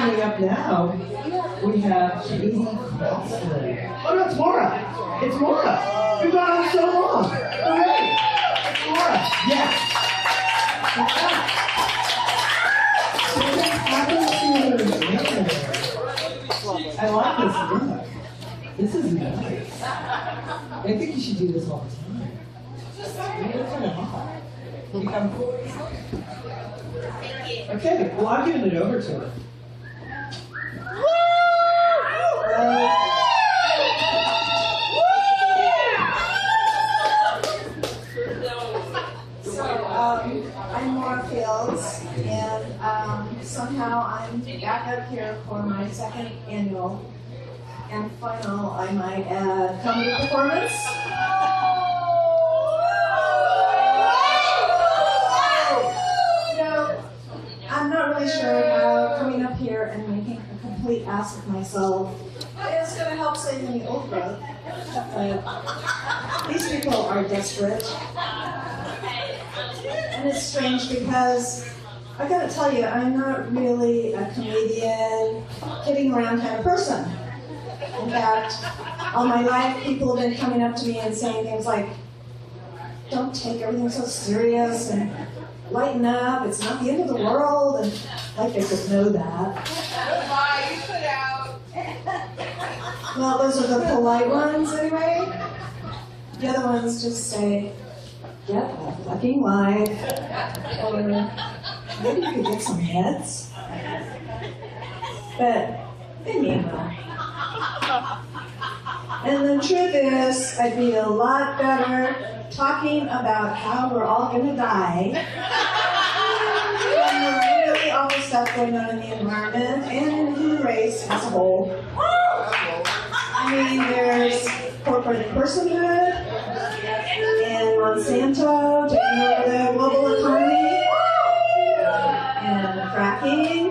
coming up now, we have Katie Crawford. Oh no, it's Mora. It's Mora. We've gone on so long. Hooray. It's Mora. Yes. I like this look. This is nice. I think you should do this all the time. You look kind of hot. Okay, well, I'm giving it over to her. I'm Mora Fields, and somehow I'm back up here for my second annual and final, I might add, comedy performance. I'm not really sure how coming up here and making a complete ass of myself is going to help save any old growth. These people are desperate. And it's strange because I got to tell you, I'm not really a comedian, kidding around kind of person. In fact, all my life, people have been coming up to me and saying things like, don't take everything so serious and lighten up, it's not the end of the world, and like they could know that. Well, those are the polite ones anyway. The other ones just say, get a fucking life, or maybe you could get some heads. But they mean well. And the truth is, I'd be a lot better talking about how we're all going to die than really all the stuff going on in the environment and in the human race as a whole. I mean, there's corporate personhood and Monsanto taking over the global economy and fracking.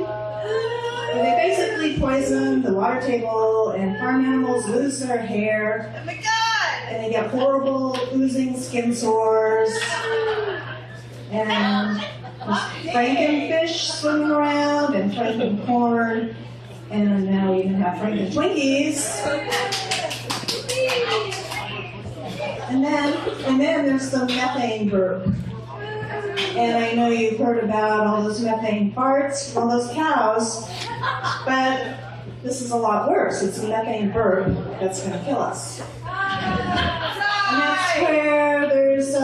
And they basically poison the water table and farm animals lose their hair. Oh my God! And they get horrible oozing skin sores. And Frankenfish swimming around and Franken corn. And now we even have Franken Twinkies. And then there's the methane burp. And I know you've heard about all those methane farts from all those cows, but this is a lot worse. It's a methane burp that's going to kill us. And that's where there's,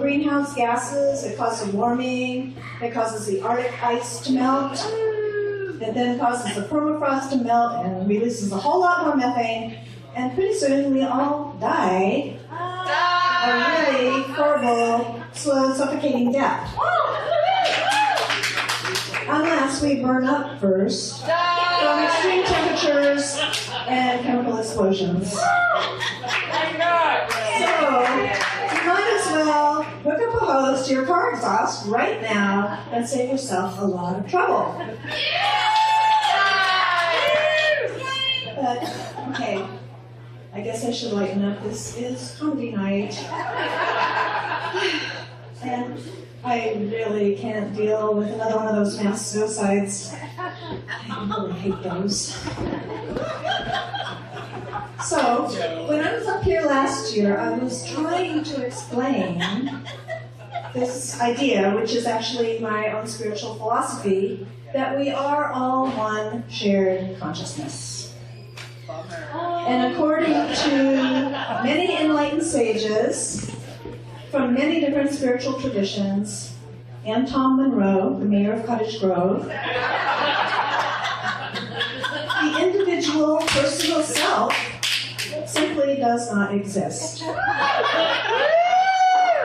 greenhouse gases. It causes warming. It causes the Arctic ice to melt. It then causes the permafrost to melt and releases a whole lot more methane. And pretty soon we all die a really horrible, slow, suffocating death. Unless we burn up first from extreme temperatures and chemical explosions. So, you might as well hook up a hose to your car exhaust right now and save yourself a lot of trouble. But, okay, I guess I should lighten up. This is comedy night. And I really can't deal with another one of those mass suicides. I really hate those. So, when I was up here last year, I was trying to explain this idea, which is actually my own spiritual philosophy, that we are all one shared consciousness. And according to many enlightened sages from many different spiritual traditions, and Tom Monroe, the mayor of Cottage Grove, the individual personal self simply does not exist.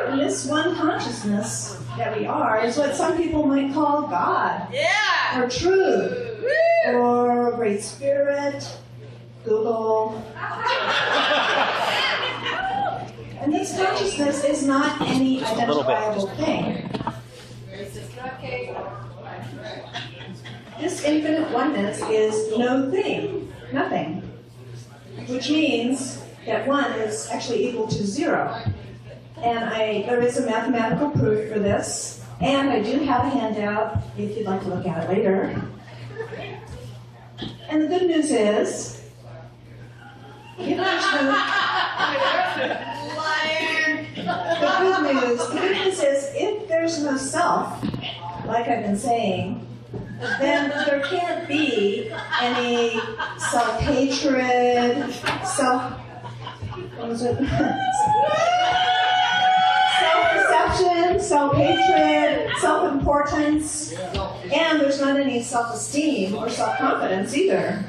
And this one consciousness that we are is what some people might call God, or truth, or Great Spirit, Google. And this consciousness is not any identifiable thing. This infinite oneness is no thing, nothing, which means that 1 is actually equal to 0. And there is a mathematical proof for this, and I do have a handout if you'd like to look at it later. And the good news is, if there's no, the good news is, if there's no self, like I've been saying, then there can't be any self-hatred, self-deception, self-hatred, self-importance, and there's not any self-esteem or self-confidence either.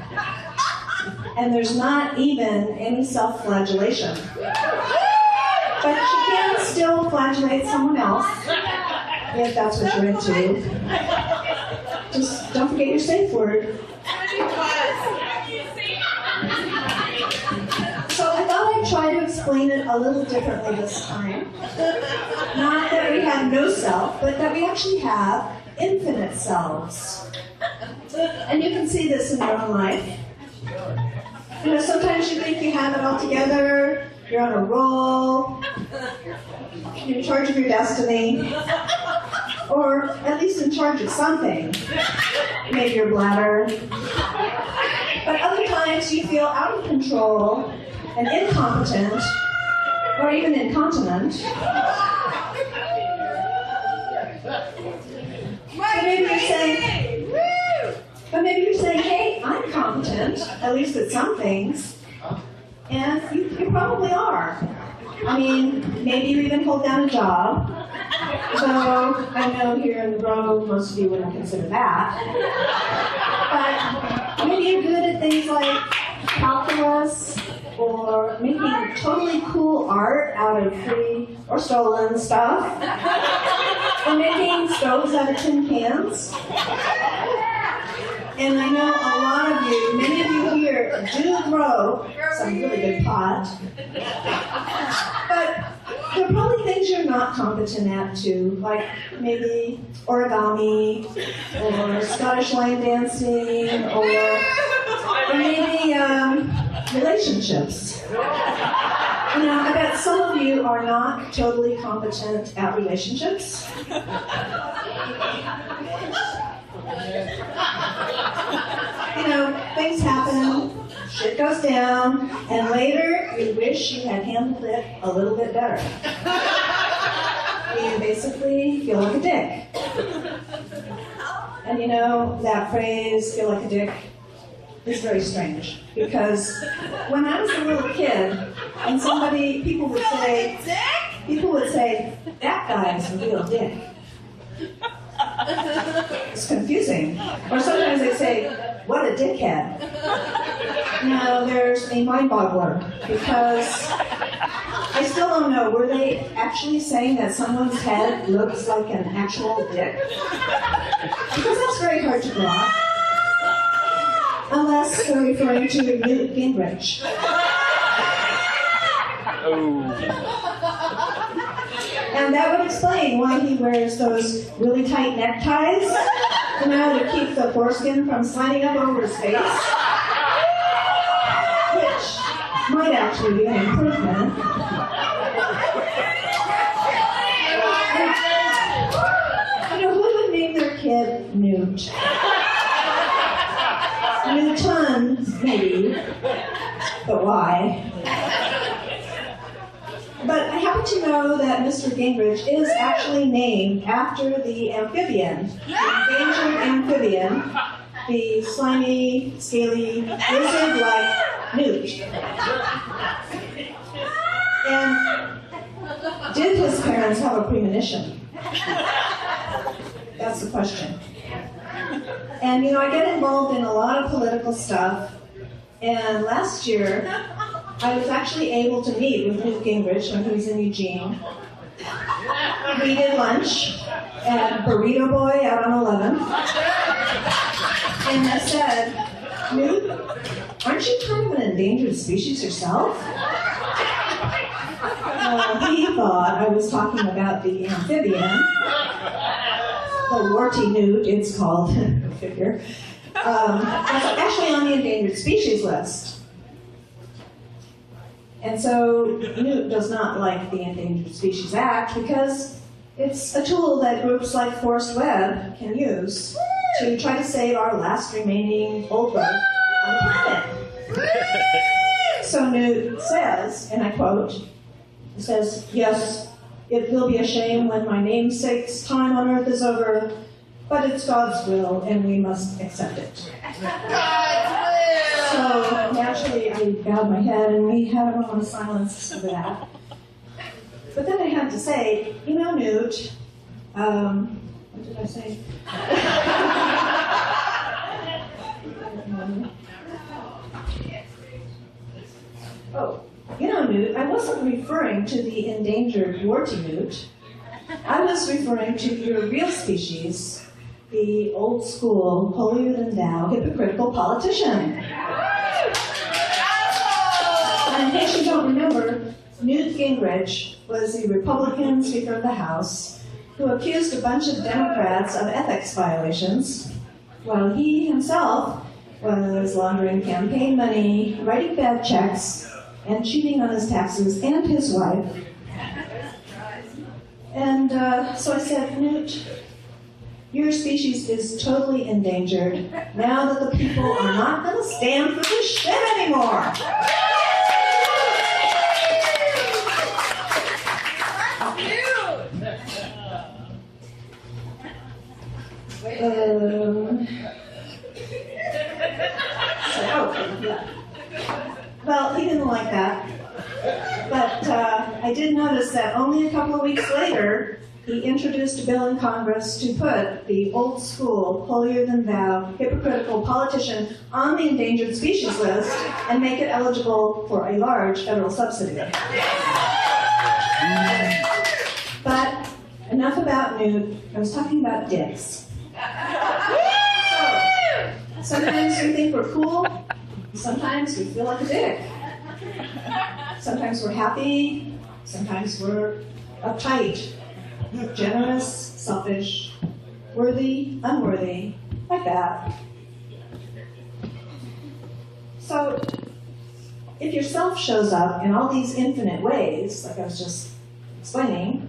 And there's not even any self-flagellation. But you can still flagellate someone else, if that's what you're into. Just don't forget your safe word. So I thought I'd try to explain it a little differently this time. Not that we have no self, but that we actually have infinite selves. And you can see this in your own life. You know, sometimes you think you have it all together, you're on a roll, you're in charge of your destiny, or at least in charge of something, maybe your bladder. But other times you feel out of control and incompetent, or even incontinent. But maybe you're saying, hey, I'm competent, at least at some things. And you probably are. I mean, maybe you even hold down a job. So I know here in the room, most of you wouldn't consider that. But maybe you're good at things like calculus, or making totally cool art out of free or stolen stuff, or making stoves out of tin cans. And I know a lot of you, many of you here, do grow some really good pot. But there are probably things you're not competent at too, like maybe origami, or Scottish line dancing, or maybe relationships. You know, I bet some of you are not totally competent at relationships. You know, things happen, shit goes down, and later you wish you had handled it a little bit better. You basically feel like a dick. And you know, that phrase, feel like a dick, is very strange. Because when I was a little kid, and people would say, that guy's a real dick. It's confusing. Or sometimes they say, what a dickhead. Now, there's a mind boggler, because I still don't know, were they actually saying that someone's head looks like an actual dick? Because that's very hard to draw. Unless they're referring to Newt Gingrich. And that would explain why he wears those really tight neckties, you know, to keep the foreskin from sliding up over his face. Which might actually be an improvement. You know, who would name their kid Newt? Newton, maybe. But why? But I happen to know that Mr. Gingrich is actually named after the amphibian, the endangered amphibian, the slimy, scaly, lizard-like newt. And did his parents have a premonition? That's the question. And you know, I get involved in a lot of political stuff, and last year, I was actually able to meet with Newt Gingrich when he was in Eugene. We did lunch at Burrito Boy out on 11. And I said, Newt, aren't you kind of an endangered species yourself? He thought I was talking about the amphibian, the warty newt, it's called, figure. Actually on the endangered species list. And so Newt does not like the Endangered Species Act because it's a tool that groups like Forrest Webb can use to try to save our last remaining old growth on the planet. So Newt says, and I quote, he says, "Yes, it will be a shame when my namesake's time on Earth is over, but it's God's will, and we must accept it." So naturally, I bowed my head, and we had a moment of silence over that. But then I had to say, you know, Newt, what did I say? Oh, you know, Newt, I wasn't referring to the endangered warty newt. I was referring to your real species, the old school, holier-than-thou, hypocritical politician. And in case you don't remember, Newt Gingrich was the Republican Speaker of the House who accused a bunch of Democrats of ethics violations, while he himself was laundering campaign money, writing bad checks, and cheating on his taxes and his wife. And so I said, Newt, your species is totally endangered now that the people are not going to stand for this shit anymore. Well, he didn't like that. But I did notice that only a couple of weeks later, he introduced a bill in Congress to put the old school, holier-than-thou, hypocritical politician on the endangered species list and make it eligible for a large federal subsidy. But enough about Newt. I was talking about dicks. So, sometimes we think we're cool. Sometimes we feel like a dick. Sometimes we're happy. Sometimes we're uptight. Generous, selfish, worthy, unworthy, like that. So, if yourself shows up in all these infinite ways, like I was just explaining,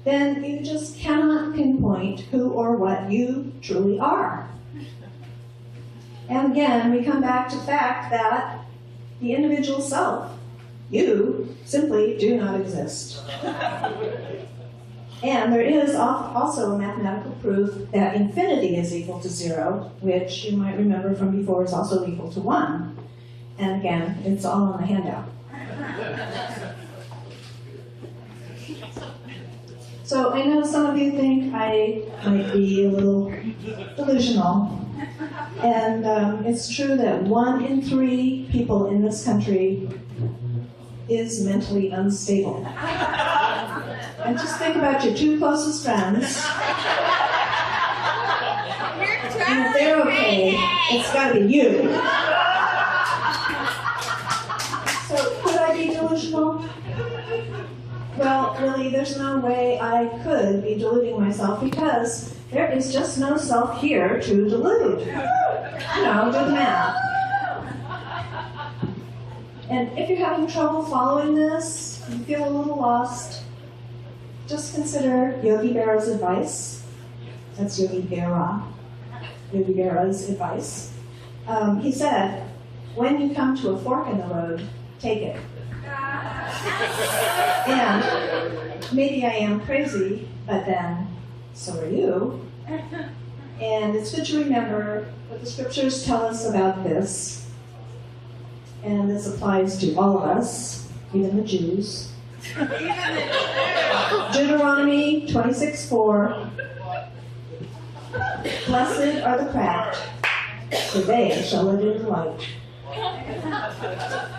then you just cannot pinpoint who or what you truly are. And again, we come back to the fact that the individual self, you, simply do not exist. And there is also a mathematical proof that infinity is equal to 0, which you might remember from before is also equal to 1. And again, it's all on the handout. So I know some of you think I might be a little delusional. And it's true that 1 in 3 people in this country is mentally unstable. And just think about your 2 closest friends. And if they're okay, it's got to be you. So could I be delusional? Well, really, there's no way I could be deluding myself because there is just no self here to delude. You know, do the math. And if you're having trouble following this, you feel a little lost, just consider Yogi Berra's advice. That's Yogi Berra. Yogi Berra's advice. He said, when you come to a fork in the road, take it. And maybe I am crazy, but then so are you. And it's good to remember what the scriptures tell us about this. And this applies to all of us, even the Jews. Deuteronomy 26:4. Blessed are the craft, for they shall live in light.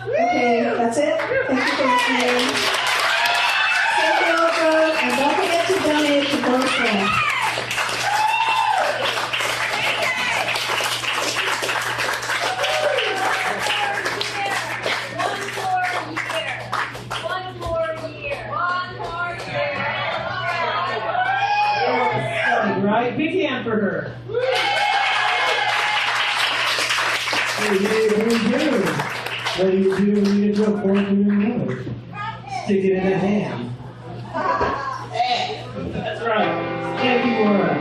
Okay, that's it. Thank you for listening. Stay over, and don't forget to donate to Board Friends. Right? Big hand for her. What do you do? What do you do when you get to a fork in your nose? Stick it in a ham. That's right. Thank you, Mora.